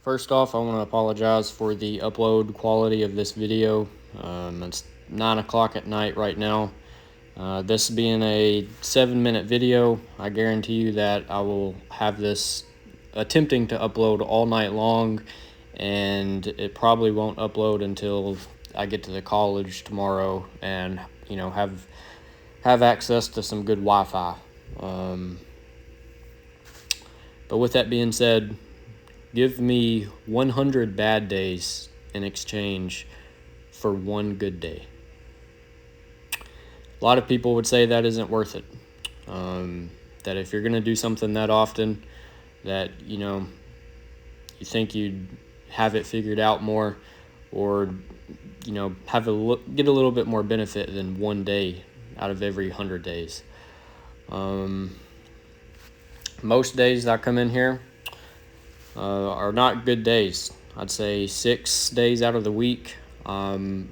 First off, I want to apologize for the upload quality of this video. It's 9 o'clock at night right now. This being a 7-minute video, I guarantee you that I will have this attempting to upload all night long, and it probably won't upload until I get to the college tomorrow and have access to some good Wi-Fi. But with that being said, give me 100 bad days in exchange for one good day. A lot of people would say that isn't worth it. That if you're going to do something that often, that you think you'd have it figured out more, or get a little bit more benefit than one day out of every 100 days. Most days that I come in here are not good days. I'd say 6 days out of the week lacking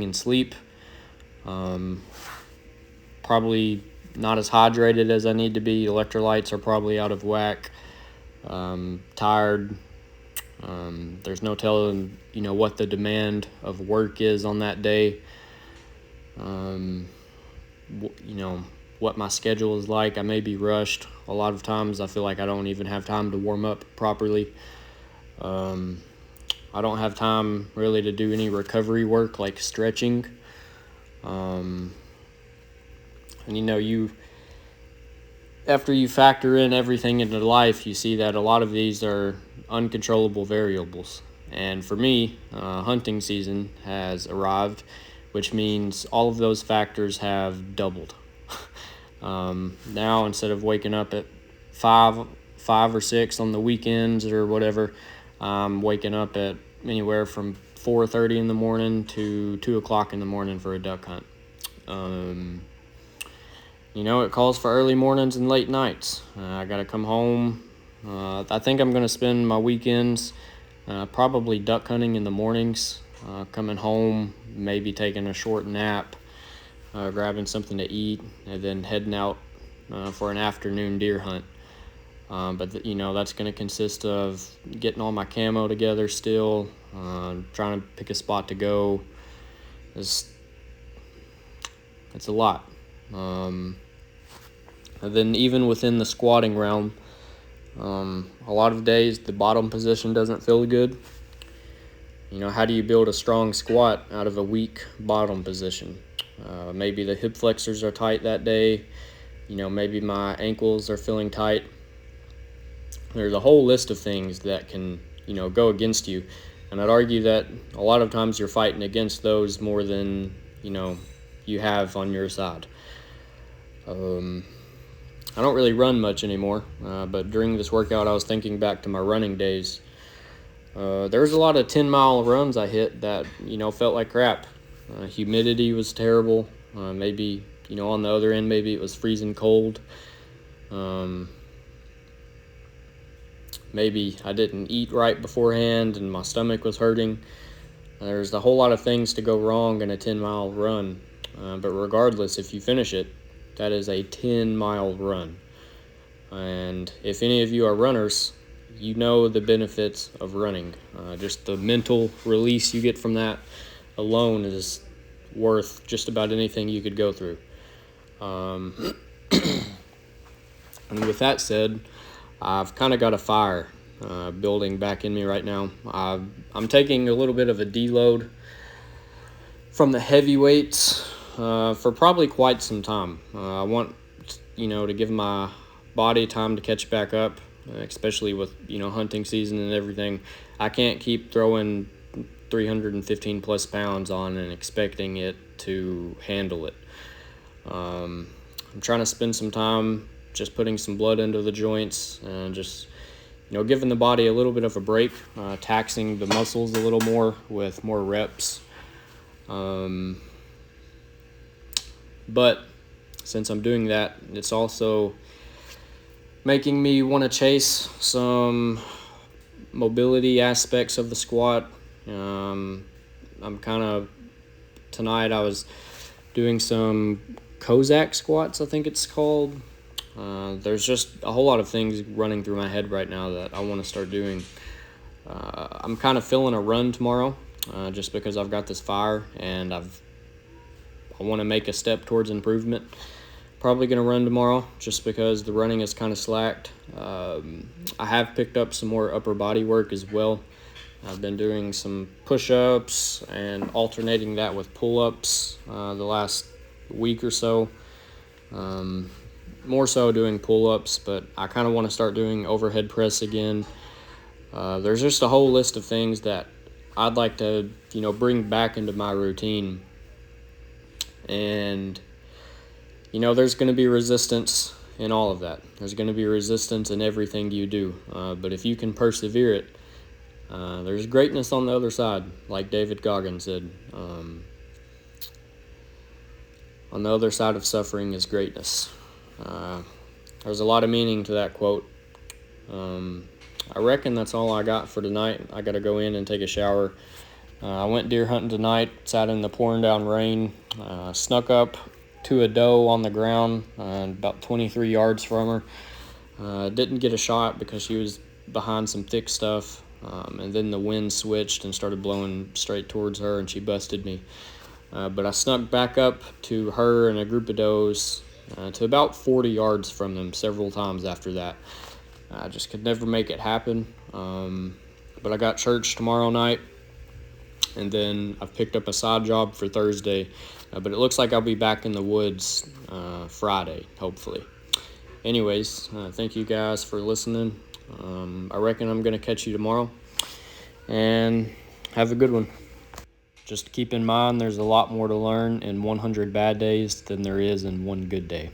in sleep, probably not as hydrated as I need to be. Electrolytes are probably out of whack. Tired. There's no telling what the demand of work is on that day. What my schedule is like. I may be rushed. A lot of times I feel like I don't even have time to warm up properly. I don't have time really to do any recovery work like stretching. After you factor in everything into life, you see that a lot of these are uncontrollable variables. And for me, hunting season has arrived, which means all of those factors have doubled. Now, instead of waking up at 5 or 6 on the weekends or whatever, I'm waking up at anywhere from 4:30 in the morning to 2 o'clock in the morning for a duck hunt. It calls for early mornings and late nights. I got to come home. I think I'm going to spend my weekends probably duck hunting in the mornings, coming home, maybe taking a short nap, grabbing something to eat, and then heading out for an afternoon deer hunt. But that's going to consist of getting all my camo together still, trying to pick a spot to go. It's a lot. And then even within the squatting realm, a lot of days the bottom position doesn't feel good. How do you build a strong squat out of a weak bottom position? Maybe the hip flexors are tight that day. Maybe my ankles are feeling tight. There's a whole list of things that can, go against you. And I'd argue that a lot of times you're fighting against those more than, you have on your side. I don't really run much anymore, but during this workout I was thinking back to my running days. There was a lot of 10-mile runs I hit that, felt like crap. Humidity was terrible. Maybe, on the other end, maybe it was freezing cold. Maybe I didn't eat right beforehand and my stomach was hurting. There's a whole lot of things to go wrong in a 10-mile run. But regardless, if you finish it, that is a 10-mile run. And if any of you are runners, you know the benefits of running. Just the mental release you get from that alone is worth just about anything you could go through. And with that said, I've kind of got a fire building back in me right now. I'm taking a little bit of a deload from the heavy weights for probably quite some time. I want to give my body time to catch back up, especially with hunting season and everything. I can't keep throwing 315 plus pounds on and expecting it to handle it. I'm trying to spend some time just putting some blood into the joints and just giving the body a little bit of a break, taxing the muscles a little more with more reps. But since I'm doing that, it's also making me want to chase some mobility aspects of the squat. Tonight I was doing some Cossack squats, I think it's called. There's just a whole lot of things running through my head right now that I want to start doing. I'm kind of feeling a run tomorrow, just because I've got this fire and I want to make a step towards improvement. Probably going to run tomorrow just because the running is kind of slacked. I have picked up some more upper body work as well. I've been doing some push-ups and alternating that with pull-ups the last week or so. More so doing pull-ups, but I kind of want to start doing overhead press again. There's just a whole list of things that I'd like to, bring back into my routine. And, there's going to be resistance in all of that. There's going to be resistance in everything you do. But if you can persevere it, there's greatness on the other side, like David Goggins said. On the other side of suffering is greatness. There's a lot of meaning to that quote. I reckon that's all I got for tonight. I got to go in and take a shower. I went deer hunting tonight, sat in the pouring down rain, snuck up to a doe on the ground about 23 yards from her. Didn't get a shot because she was behind some thick stuff, and then the wind switched and started blowing straight towards her, and she busted me. But I snuck back up to her and a group of does to about 40 yards from them several times after that. I just could never make it happen. But I got church tomorrow night, and then I've picked up a side job for Thursday. But it looks like I'll be back in the woods Friday, hopefully. Anyways, thank you guys for listening. I reckon I'm going to catch you tomorrow. And have a good one. Just keep in mind there's a lot more to learn in 100 bad days than there is in one good day.